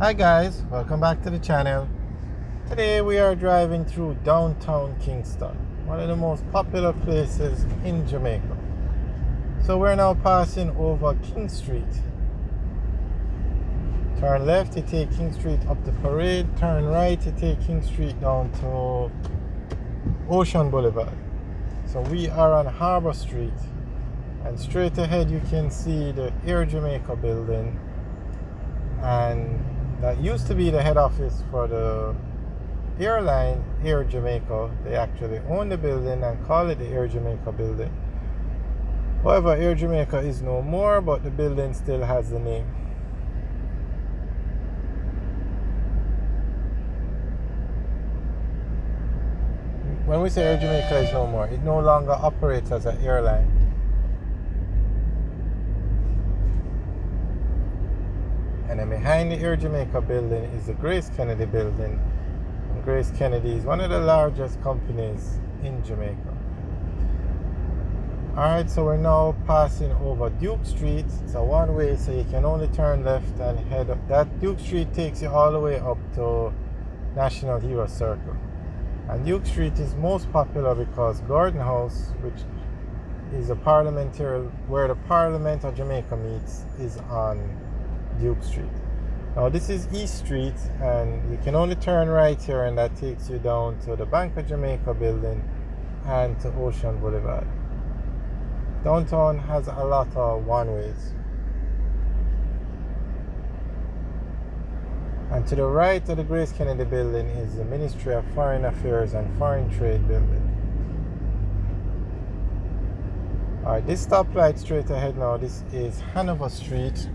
Hi guys, welcome back to the channel. Today we are driving through downtown Kingston, one of the most popular places in Jamaica. So we're now passing over King Street. Turn left, you take King Street up the parade. Turn right, you take King Street down to Ocean Boulevard. So we are on Harbour Street, and straight ahead you can see the Air Jamaica building, and that used to be the head office for the airline Air Jamaica. They actually own the building and call it the Air Jamaica building. However, Air Jamaica is no more, but the building still has the name. When we say Air Jamaica is no more, it no longer operates as an airline. And then behind the Air Jamaica building is the Grace Kennedy building. And Grace Kennedy is one of the largest companies in Jamaica. Alright, so we're now passing over Duke Street. It's a one way, so you can only turn left and head up. That Duke Street takes you all the way up to National Hero Circle. And Duke Street is most popular because Gordon House, which is a parliamentary, where the Parliament of Jamaica meets, is on Duke Street. Now this is East Street, and you can only turn right here, and that takes you down to the Bank of Jamaica building and to Ocean Boulevard. Downtown has a lot of one-ways. And to the right of the Grace Kennedy building is the Ministry of Foreign Affairs and Foreign Trade building. Alright, this stoplight straight ahead now, this is Hanover Street.